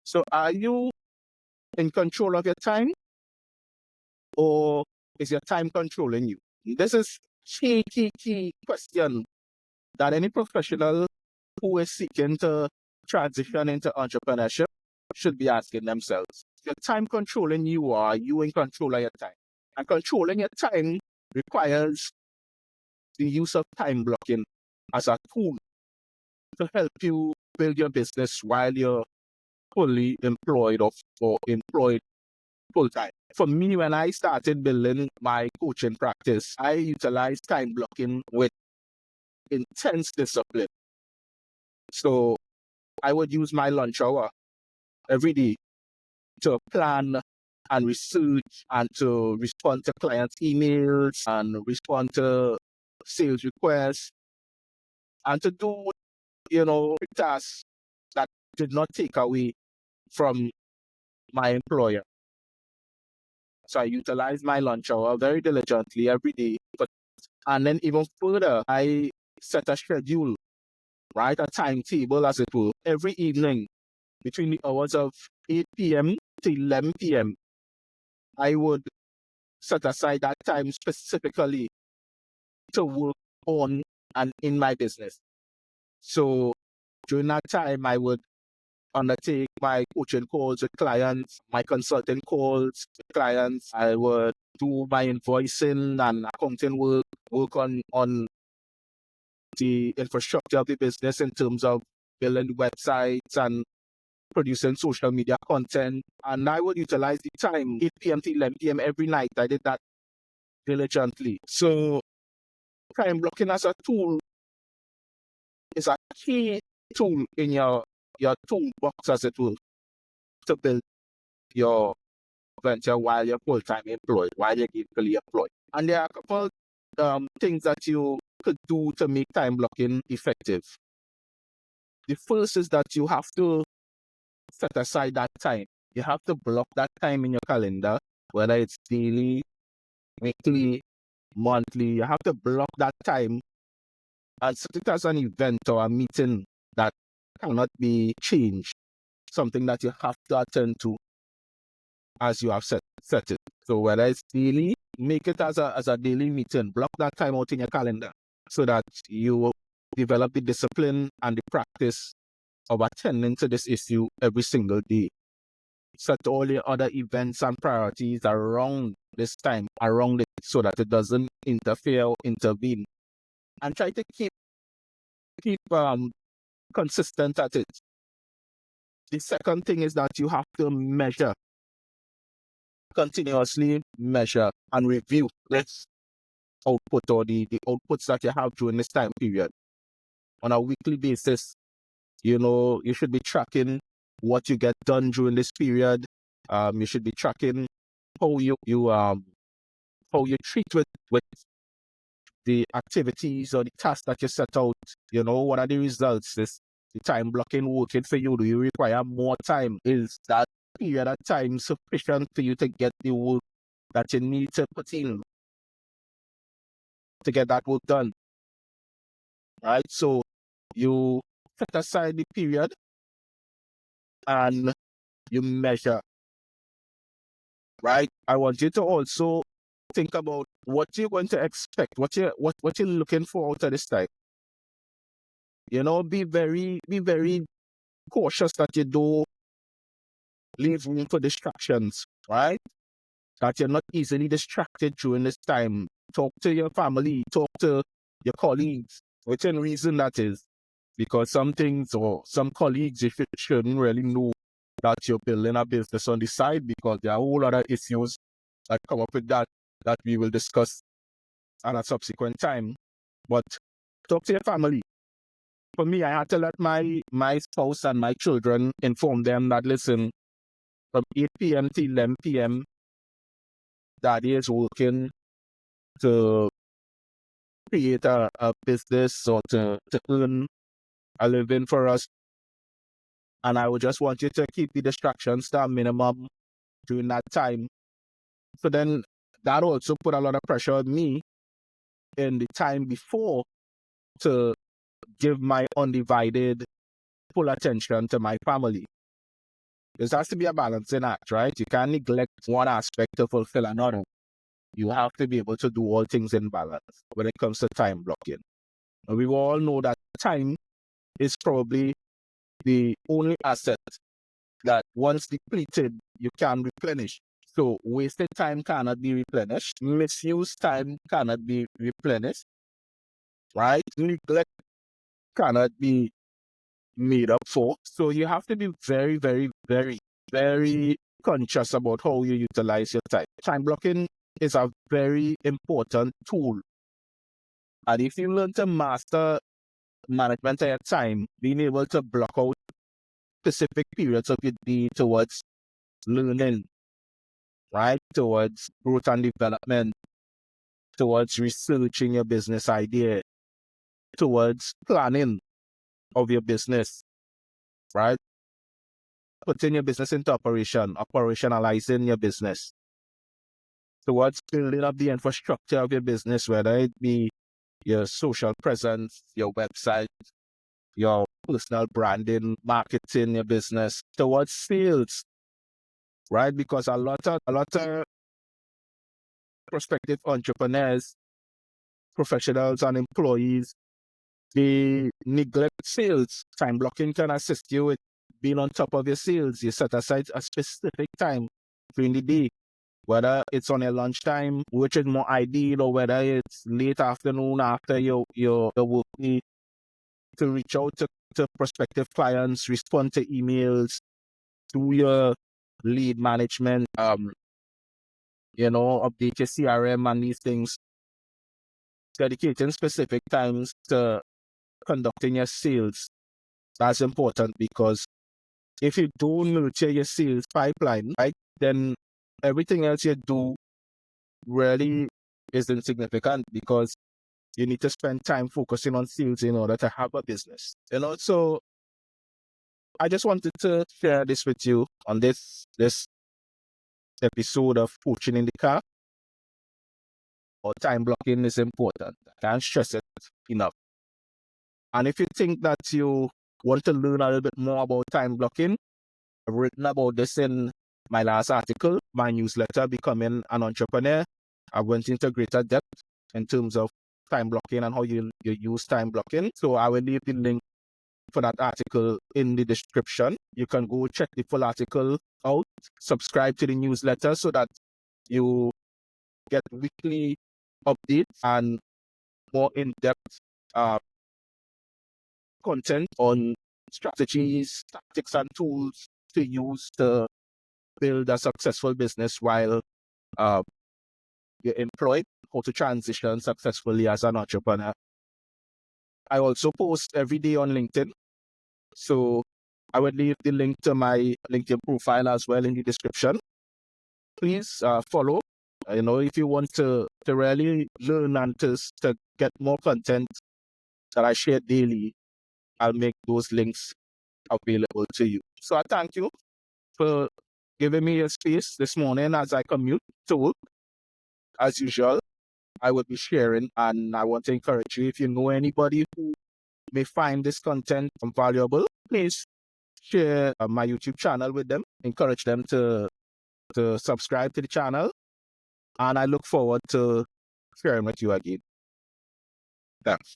So are you in control of your time, or is your time controlling you? This is key question that any professional who is seeking to transition into entrepreneurship should be asking themselves. Is your time controlling you, or are you in control of your time? And controlling your time requires the use of time blocking as a tool to help you build your business while you're fully employed or employed full time. For me, when I started building my coaching practice, I utilized time blocking with intense discipline. So I would use my lunch hour every day to plan and research and to respond to clients' emails and respond to sales requests and to do, tasks that did not take away from my employer. So I utilize my lunch hour very diligently every day. And then even further, I set a schedule, right? A timetable, as it were, every evening between the hours of 8 p.m. to 11 p.m. I would set aside that time specifically to work on and in my business. So during that time, I would undertake my coaching calls with clients, my consulting calls with clients. I would do my invoicing and accounting work on the infrastructure of the business in terms of building websites and producing social media content. And I would utilize the time, 8 p.m. to 11 p.m. every night. I did that diligently. So time blocking as a tool is a key tool in your toolbox, as it will, to build your venture while you're full-time employed, while you're gainfully employed. And there are a couple things that you could do to make time blocking effective. The first is that you have to set aside that time. You have to block that time in your calendar, whether it's daily, weekly, monthly. You have to block that time and set it as an event or a meeting that cannot be changed, something that you have to attend to as you have set it. So whether it's daily, make it as a daily meeting. Block that time out in your calendar so that you will develop the discipline and the practice of attending to this issue every single day. Set all your other events and priorities around this time, around it, so that it doesn't interfere or intervene. And try to keep consistent at it. The second thing is that you have to measure, continuously measure and review this output or the outputs that you have during this time period. On a weekly basis, you should be tracking what you get done during this period. You should be tracking how you treat with the activities or the tasks that you set out. What are the results? Is the time blocking working for you? Do you require more time? Is that period of time sufficient for you to get the work that you need to put in to get that work done? Right? So you set aside the period and you measure. Right? I want you to also think about what you're going to expect, what you're looking for out of this time. Be very cautious that you don't leave room for distractions, right? That you're not easily distracted during this time. Talk to your family, talk to your colleagues, within reason that is, because some things or some colleagues you shouldn't really know that you're building a business on the side, because there are a whole other issues that come up with that we will discuss at a subsequent time. But talk to your family. For me, I had to let my spouse and my children inform them that, listen, from 8 p.m. to 11 p.m., Daddy is working to create a business or to earn a living for us. And I would just want you to keep the distractions to a minimum during that time. So then that also put a lot of pressure on me in the time before to give my undivided full attention to my family. There has to be a balancing act, right? You can't neglect one aspect to fulfill another. You have to be able to do all things in balance when it comes to time blocking. And we all know that time is probably the only asset that once depleted, you can replenish. So wasted time cannot be replenished. Misused time cannot be replenished, right? Neglect cannot be made up for. So you have to be very, very, very, very conscious about how you utilize your time. Time blocking is a very important tool. And if you learn to master management of your time, being able to block out specific periods of your day towards learning, right? Towards growth and development, towards researching your business idea, towards planning of your business, right? Putting your business into operation, operationalizing your business, towards building up the infrastructure of your business, whether it be your social presence, your website, your personal branding, marketing your business, towards sales, right? Because a lot of prospective entrepreneurs, professionals, and employees, they neglect sales. Time blocking can assist you with being on top of your sales. You set aside a specific time during the day, whether it's on your lunchtime, which is more ideal, or whether it's late afternoon after your work day, to reach out to prospective clients, respond to emails, do your lead management, update your CRM and these things, dedicating specific times to conducting your sales. That's important, because if you don't nurture your sales pipeline, right, then everything else you do really is insignificant, because you need to spend time focusing on sales in order to have a business. So I just wanted to share this with you on this episode of Coaching in the Car. Or time blocking is important. I can't stress it enough. And if you think that you want to learn a little bit more about time blocking, I've written about this in my last article, my newsletter, Becoming an Entrepreneur. I went into greater depth in terms of time blocking and how you use time blocking. So I will leave the link for that article in the description. You can go check the full article out, subscribe to the newsletter so that you get weekly updates and more in-depth content on strategies, tactics, and tools to use to build a successful business while you're employed, how to transition successfully as an entrepreneur. I also post every day on LinkedIn. So I would leave the link to my LinkedIn profile as well in the description. Please follow. If you want to really learn and to get more content that I share daily, I'll make those links available to you. So I thank you for giving me a space this morning as I commute to work. As usual, I will be sharing, and I want to encourage you, if you know anybody who may find this content valuable, please share my YouTube channel with them. Encourage them to subscribe to the channel, and I look forward to sharing with you again. Thanks.